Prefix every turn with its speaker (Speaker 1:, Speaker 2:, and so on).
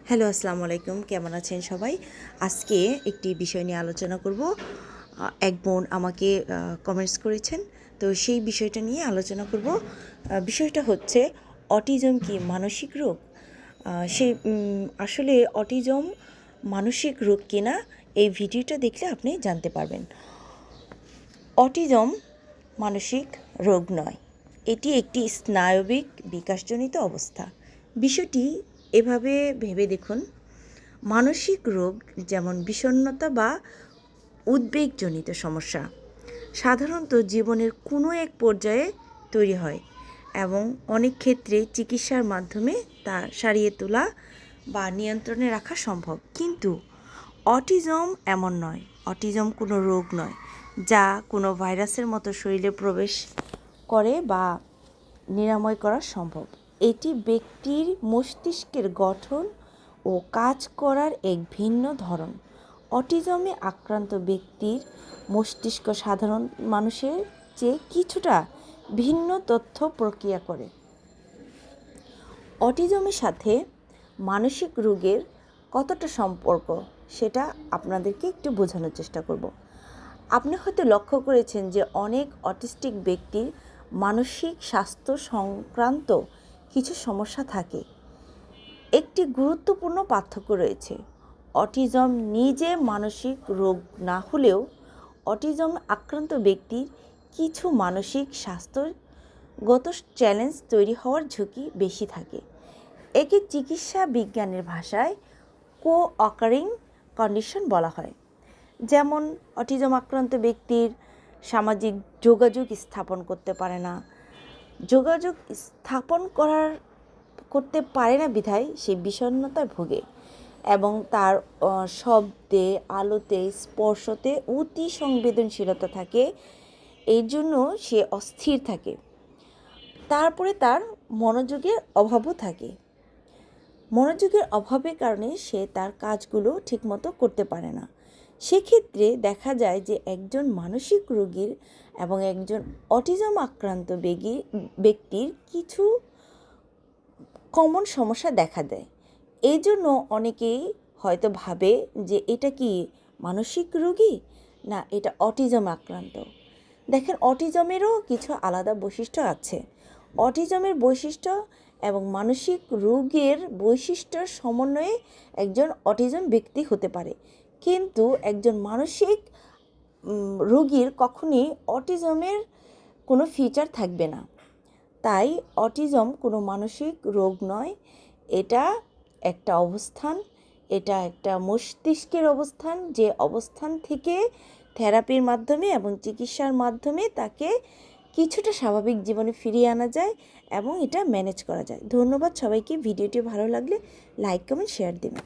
Speaker 1: Hello, আসসালামু আলাইকুম। কেমন আছেন সবাই? আজকে একটি বিষয় নিয়ে আলোচনা করব। এক বোন আমাকে কমেন্টস করেছেন, তো সেই বিষয়টা নিয়ে আলোচনা করব। বিষয়টা হচ্ছে অটিজম কি মানসিক রোগ? আসলে অটিজম মানসিক রোগ কিনা এই ভিডিওটা দেখলে আপনি জানতে পারবেন। অটিজম মানসিক রোগ নয়, এটি একটি স্নায়বিক বিকাশজনিত অবস্থা। বিষয়টি এভাবে ভেবে দেখুন, মানসিক রোগ যেমন বিষণ্ণতা বা উদ্বেগজনিত সমস্যা সাধারণত জীবনের কোনো এক পর্যায়ে তৈরি হয় এবং অনেক ক্ষেত্রে চিকিৎসার মাধ্যমে তা সারিয়ে তোলা বা নিয়ন্ত্রণে রাখা সম্ভব। কিন্তু অটিজম এমন নয়। অটিজম কোনো রোগ নয় যা কোনো ভাইরাসের মতো শরীরে প্রবেশ করে বা নিরাময় করা সম্ভব। এটি ব্যক্তির মস্তিষ্কের গঠন ও কাজ করার এক ভিন্ন ধরন। অটিজমে আক্রান্ত ব্যক্তির মস্তিষ্ক সাধারণ মানুষের চেয়ে কিছুটা ভিন্ন তথ্য প্রক্রিয়া করে। অটিজমের সাথে মানসিক রোগের কতটা সম্পর্ক সেটা আপনাদেরকে একটু বোঝানোর চেষ্টা করব। আপনি হয়তো লক্ষ্য করেছেন যে অনেক অটিস্টিক ব্যক্তির মানসিক স্বাস্থ্য সংক্রান্ত কিছু সমস্যা থাকে। একটি গুরুত্বপূর্ণ পার্থক্য রয়েছে। অটিজম নিজে মানসিক রোগ না হলেও অটিজম আক্রান্ত ব্যক্তির কিছু মানসিক স্বাস্থ্যগত চ্যালেঞ্জ তৈরি হওয়ার ঝুঁকি বেশি থাকে। একে চিকিৎসা বিজ্ঞানের ভাষায় কো-অকারিং কন্ডিশন বলা হয়। যেমন অটিজম আক্রান্ত ব্যক্তির সামাজিক যোগাযোগ স্থাপন করতে পারে না। যোগাযোগ স্থাপন করতে পারে না বিধায় সে বিষণ্ণতায় ভোগে এবং তার শব্দে, আলোতে, স্পর্শতে অতি সংবেদনশীলতা থাকে। এই জন্য সে অস্থির থাকে। তারপরে তার মনোযোগের অভাবও থাকে। মনোযোগের অভাবের কারণে সে তার কাজগুলো ঠিকমতো করতে পারে না। সেক্ষেত্রে দেখা যায় যে একজন মানসিক রোগীর এবং একজন অটিজম আক্রান্ত ব্যক্তির কিছু কমন সমস্যা দেখা দেয়। এই জন্য অনেকেই হয়তো ভাবে যে এটা কি মানসিক রোগী, না এটা অটিজম আক্রান্ত। দেখেন, অটিজমেরও কিছু আলাদা বৈশিষ্ট্য আছে। অটিজমের বৈশিষ্ট্য এবং মানসিক রোগের বৈশিষ্ট্যের সমন্বয়ে একজন অটিজম ব্যক্তি হতে পারে, কিন্তু একজন মানসিক রোগীর কখনই অটিজমের কোনো ফিচার থাকবে না। তাই অটিজম কোনো মানসিক রোগ নয়, এটা একটা অবস্থান, এটা একটা মস্তিষ্কের অবস্থান, যে অবস্থান থেকে থেরাপির মাধ্যমে এবং চিকিৎসার মাধ্যমে তাকে কিছুটা স্বাভাবিক জীবনে ফিরিয়ে আনা যায় এবং এটা ম্যানেজ করা যায়। ধন্যবাদ সবাইকে। ভিডিওটি ভালো লাগলে লাইক, কমেন্ট, শেয়ার দেবেন।